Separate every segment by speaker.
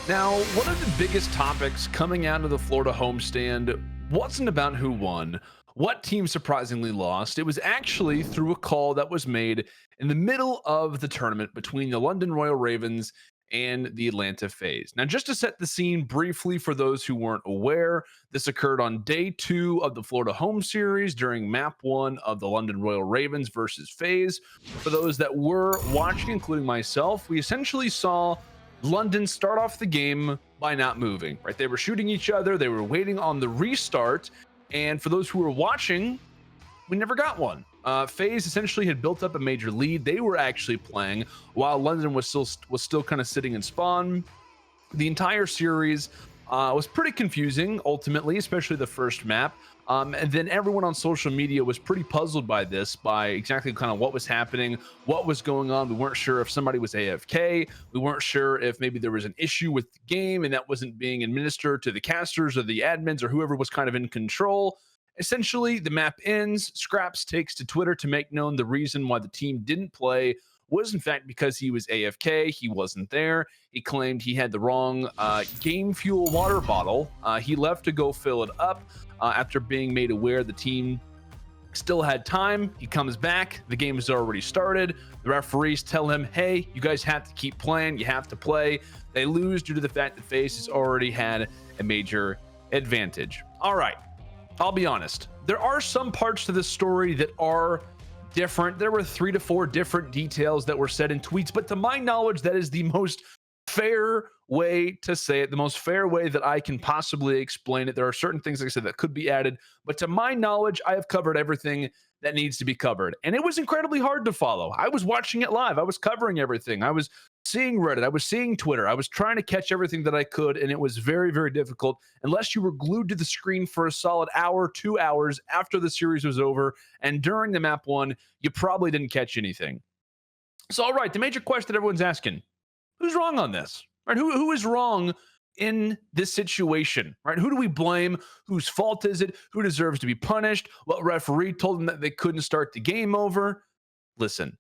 Speaker 1: Now, one of the biggest topics coming out of the Florida homestand wasn't about who won, what team surprisingly lost. It was actually through a call that was made in the middle of the tournament between the London Royal Ravens and the Atlanta FaZe. Now, just to set the scene briefly for those who weren't aware, this occurred on day 2 of the Florida home series during map 1 of the London Royal Ravens versus FaZe. For those that were watching, including myself, we essentially saw London start off the game by not moving, right? They were shooting each other, they were waiting on the restart. And for those who were watching, we never got one. FaZe essentially had built up a major lead. They were actually playing while London was still kind of sitting in spawn. The entire series was pretty confusing, ultimately, especially the first map. And then everyone on social media was pretty puzzled by this, by exactly kind of what was happening, what was going on. We weren't sure if somebody was AFK. We weren't sure if maybe there was an issue with the game and that wasn't being administered to the casters or the admins or whoever was kind of in control. Essentially, the map ends. Skrapz takes to Twitter to make known the reason why the team didn't play was in fact because he was AFK. He wasn't there. He claimed he had the wrong game fuel water bottle. He left to go fill it up after being made aware the team still had time. He comes back. The game has already started. The referees tell him, hey, you guys have to keep playing. You have to play. They lose due to the fact that FaZe has already had a major advantage. All right. I'll be honest. There are some parts to this story that are different. There were 3 to 4 different details that were said in tweets, but to my knowledge, that is the most fair way to say it, the most fair way that I can possibly explain it. There are certain things, like I said, that could be added, but to my knowledge, I have covered everything that needs to be covered. And it was incredibly hard to follow. I was watching it live. I was covering everything. I was seeing Reddit. I was seeing Twitter. I was trying to catch everything that I could, and it was very, very difficult unless you were glued to the screen for a solid hour, 2 hours after the series was over. And during the map 1, you probably didn't catch anything. So, all right, the major question everyone's asking, who's wrong on this? Right? Who is wrong in this situation? Right? Who do we blame? Whose fault is it? Who deserves to be punished? What referee told them that they couldn't start the game over? Listen,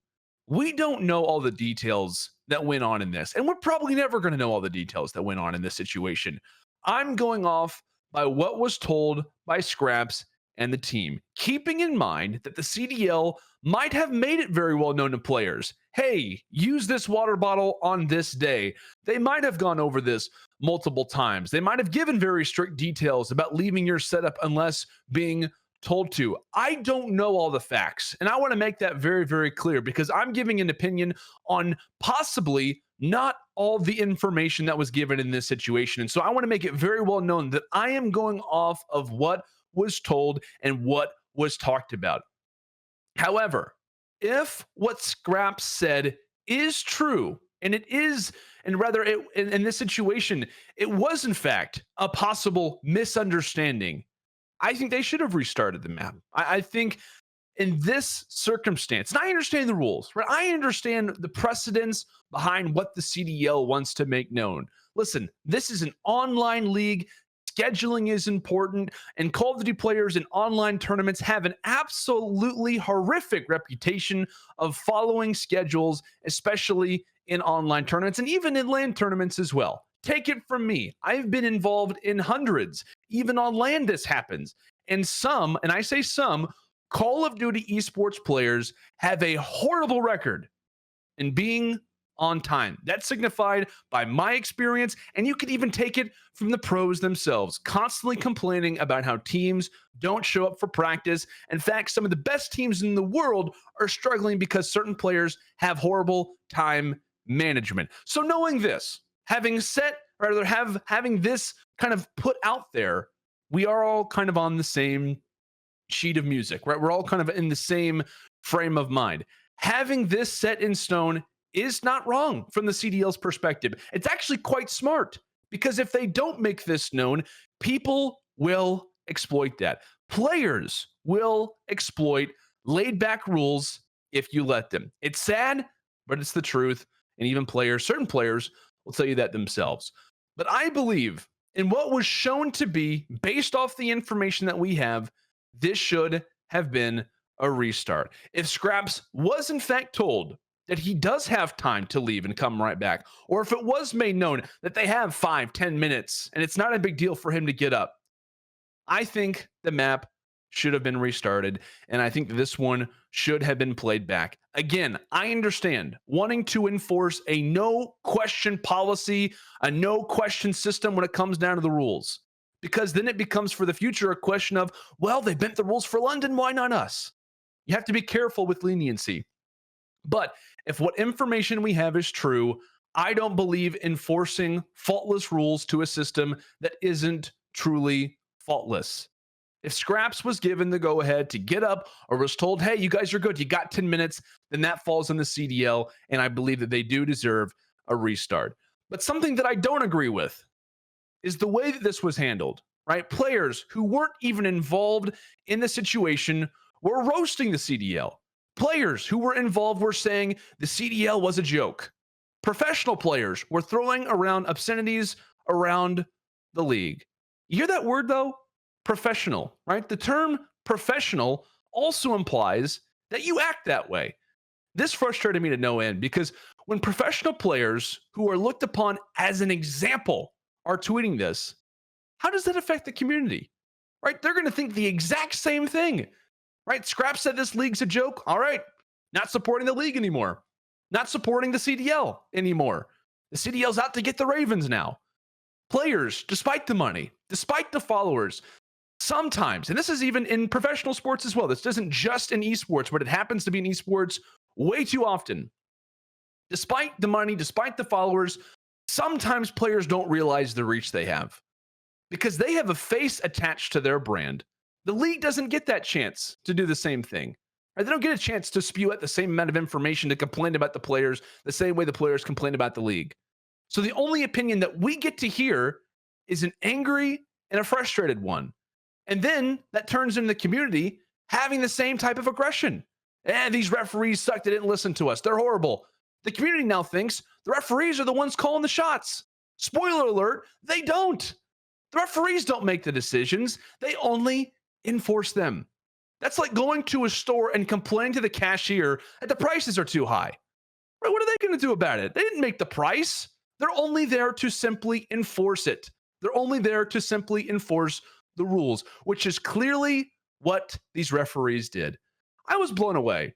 Speaker 1: we don't know all the details that went on in this, and we're probably never going to know all the details that went on in this situation. I'm going off by what was told by Skrapz and the team, keeping in mind that the CDL might have made it very well known to players. Hey, use this water bottle on this day. They might have gone over this multiple times. They might have given very strict details about leaving your setup unless being told to. I don't know all the facts, and I want to make that very, very clear because I'm giving an opinion on possibly not all the information that was given in this situation. And so I want to make it very well known that I am going off of what was told and what was talked about. However, if what Skrapz said is true, and it is, and rather in this situation, it was in fact a possible misunderstanding, I think they should have restarted the map. I think in this circumstance, and I understand the rules, right? I understand the precedence behind what the CDL wants to make known. Listen, this is an online league. Scheduling is important, and Call of Duty players in online tournaments have an absolutely horrific reputation of following schedules, especially in online tournaments and even in LAN tournaments as well. Take it from me. I've been involved in hundreds. Even on LAN, this happens. And some, and I say some, Call of Duty esports players have a horrible record in being on time. That's signified by my experience, and you can even take it from the pros themselves, constantly complaining about how teams don't show up for practice. In fact, some of the best teams in the world are struggling because certain players have horrible time management. So knowing this, having this kind of put out there, we are all kind of on the same sheet of music, right? We're all kind of in the same frame of mind. Having this set in stone is not wrong from the CDL's perspective. It's actually quite smart because if they don't make this known, people will exploit that. Players will exploit laid back rules if you let them. It's sad, but it's the truth. And even certain players will tell you that themselves. But I believe in what was shown to be, based off the information that we have, this should have been a restart. If Skrapz was in fact told that he does have time to leave and come right back, or if it was made known that they have 5-10 minutes and it's not a big deal for him to get up, I think the map should have been restarted, and I think this one should have been played back. Again, I understand wanting to enforce a no question policy, a no question system when it comes down to the rules, because then it becomes for the future a question of, well, they bent the rules for London, why not us? You have to be careful with leniency. But if what information we have is true, I don't believe enforcing faultless rules to a system that isn't truly faultless. If Skrapz was given the go ahead to get up or was told, hey, you guys are good, you got 10 minutes, then that falls on the CDL. And I believe that they do deserve a restart. But something that I don't agree with is the way that this was handled, right? Players who weren't even involved in the situation were roasting the CDL. Players who were involved were saying the CDL was a joke. Professional players were throwing around obscenities around the league. You hear that word though? Professional, right? The term professional also implies that you act that way. This frustrated me to no end because when professional players who are looked upon as an example are tweeting this, how does that affect the community? Right? They're going to think the exact same thing. Right? Skrapz said this league's a joke. All right. Not supporting the league anymore. Not supporting the CDL anymore. The CDL's out to get the Ravens now. Players, despite the money, despite the followers, sometimes, and this is even in professional sports as well, this isn't just in esports, but it happens to be in esports way too often. Despite the money, despite the followers, sometimes players don't realize the reach they have because they have a face attached to their brand. The league doesn't get that chance to do the same thing. Right? They don't get a chance to spew out the same amount of information to complain about the players the same way the players complain about the league. So the only opinion that we get to hear is an angry and a frustrated one. And then that turns into the community having the same type of aggression. And these referees suck. They didn't listen to us. They're horrible. The community now thinks the referees are the ones calling the shots. Spoiler alert, they don't. The referees don't make the decisions. They only enforce them. That's like going to a store and complaining to the cashier that the prices are too high. Right? What are they going to do about it? They didn't make the price. They're only there to simply enforce it. They're only there to simply enforce the rules, which is clearly what these referees did. I was blown away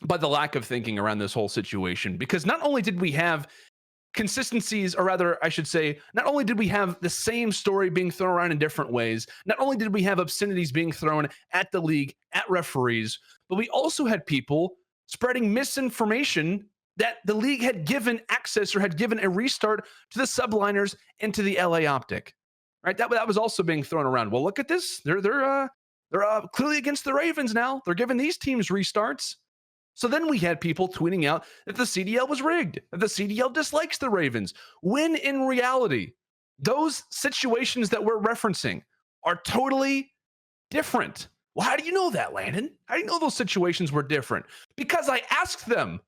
Speaker 1: by the lack of thinking around this whole situation because not only did we have consistencies, or rather, I should say, not only did we have the same story being thrown around in different ways, not only did we have obscenities being thrown at the league, at referees, but we also had people spreading misinformation that the league had given access or had given a restart to the subliners and to the LA Optic. Right? That was also being thrown around. Well, look at this. They're clearly against the Ravens now. They're giving these teams restarts. So then we had people tweeting out that the CDL was rigged, that the CDL dislikes the Ravens, when in reality, those situations that we're referencing are totally different. Well, how do you know that, Landon? How do you know those situations were different? Because I asked them.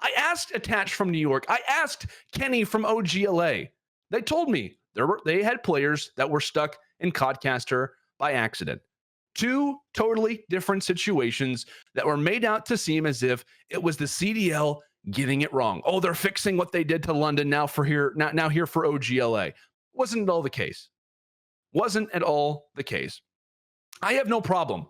Speaker 1: I asked Attach from New York. I asked Kenny from OGLA. They told me they had players that were stuck in Codcaster by accident. Two totally different situations that were made out to seem as if it was the CDL getting it wrong. Oh, they're fixing what they did to London now here for OGLA. Wasn't at all the case. Wasn't at all the case. I have no problem.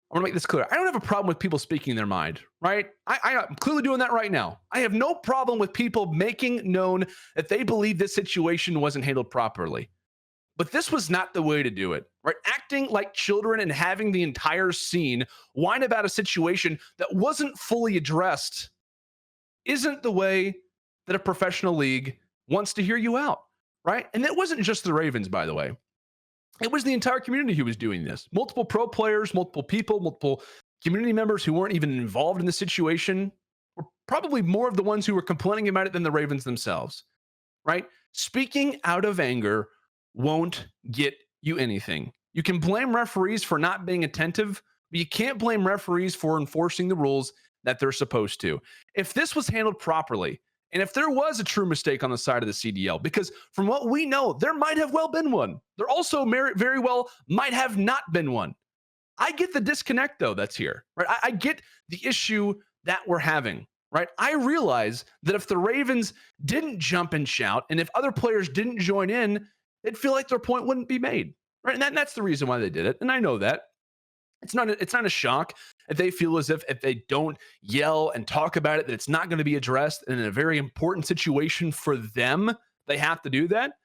Speaker 1: I want to make this clear. I don't have a problem with people speaking their mind, right? I'm clearly doing that right now. I have no problem with people making known that they believe this situation wasn't handled properly. But this was not the way to do it, right? Acting like children and having the entire scene whine about a situation that wasn't fully addressed isn't the way that a professional league wants to hear you out, right? And it wasn't just the Ravens, by the way. It was the entire community who was doing this. Multiple pro players, multiple people, multiple community members who weren't even involved in the situation were probably more of the ones who were complaining about it than the Ravens themselves, right? Speaking out of anger won't get you anything. You can blame referees for not being attentive, but you can't blame referees for enforcing the rules that they're supposed to. If this was handled properly, and if there was a true mistake on the side of the CDL, because from what we know, there might have well been one. There also very well might have not been one. I get the disconnect, though, that's here, right? I get the issue that we're having, right? I realize that if the Ravens didn't jump and shout, and if other players didn't join in, it'd feel like their point wouldn't be made, right? And that's the reason why they did it. And I know that. It's not a shock if they feel as if they don't yell and talk about it, that it's not going to be addressed. And in a very important situation for them, they have to do that.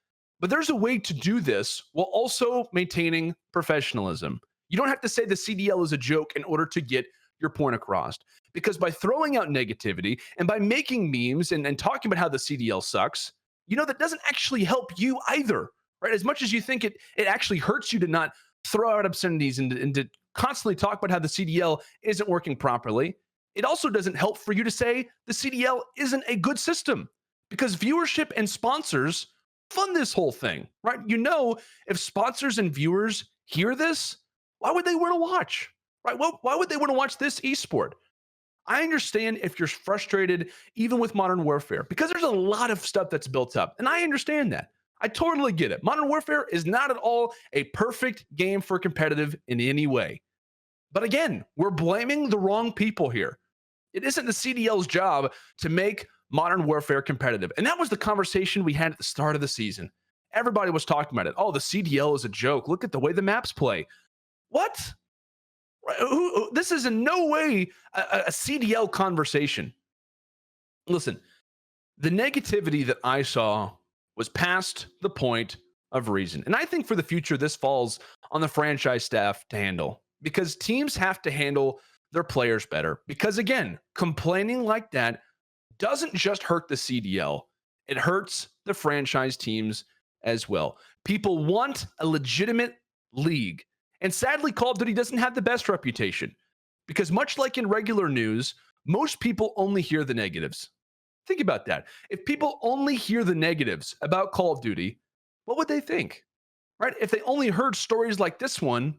Speaker 1: But there's a way to do this while also maintaining professionalism. You don't have to say the CDL is a joke in order to get your point across. Because by throwing out negativity and by making memes and talking about how the CDL sucks, that doesn't actually help you either, right? As much as you think it actually hurts you to not throw out obscenities and to constantly talk about how the CDL isn't working properly, it also doesn't help for you to say the CDL isn't a good system, because viewership and sponsors fund this whole thing, right? If sponsors and viewers hear this, why would they want to watch, right? Why would they want to watch this esport? I understand if you're frustrated, even with Modern Warfare, because there's a lot of stuff that's built up, and I understand that. I totally get it. Modern Warfare is not at all a perfect game for competitive in any way. But again, we're blaming the wrong people here. It isn't the CDL's job to make Modern Warfare competitive. And that was the conversation we had at the start of the season. Everybody was talking about it. Oh, the CDL is a joke. Look at the way the maps play. What? This is in no way a CDL conversation. Listen, the negativity that I saw was past the point of reason. And I think for the future, this falls on the franchise staff to handle, because teams have to handle their players better. Because again, complaining like that doesn't just hurt the CDL, it hurts the franchise teams as well. People want a legitimate league. And sadly, Call of Duty doesn't have the best reputation, because much like in regular news, most people only hear the negatives. Think about that. If people only hear the negatives about Call of Duty, what would they think? Right? If they only heard stories like this one,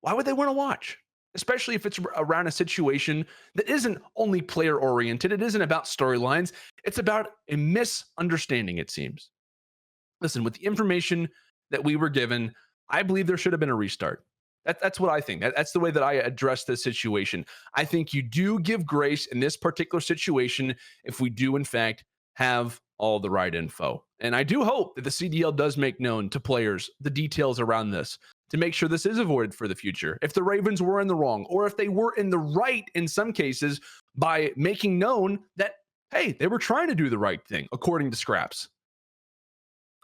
Speaker 1: why would they want to watch? Especially if it's around a situation that isn't only player oriented. It isn't about storylines. It's about a misunderstanding, it seems. Listen, with the information that we were given, I believe there should have been a restart. That's what I think. That's the way that I address this situation. I think you do give grace in this particular situation if we do, in fact, have all the right info. And I do hope that the CDL does make known to players the details around this to make sure this is avoided for the future. If the Ravens were in the wrong, or if they were in the right in some cases, by making known that, hey, they were trying to do the right thing, according to Skrapz.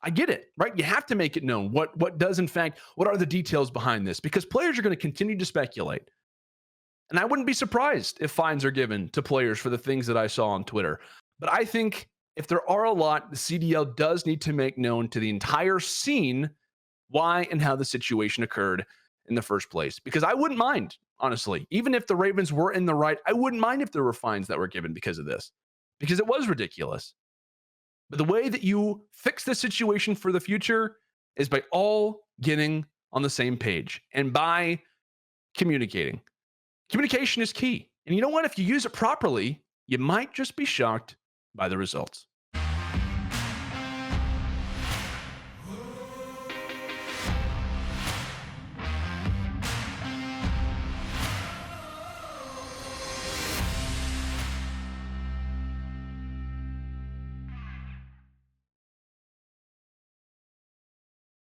Speaker 1: I get it, right? You have to make it known what are the details behind this, because players are going to continue to speculate. And I wouldn't be surprised if fines are given to players for the things that I saw on Twitter. But I think if there are a lot, the CDL does need to make known to the entire scene why and how the situation occurred in the first place. Because I wouldn't mind, honestly, even if the Ravens were in the right, I wouldn't mind if there were fines that were given because of this, because it was ridiculous. But the way that you fix this situation for the future is by all getting on the same page and by communicating. Communication is key. And you know what? If you use it properly, you might just be shocked by the results.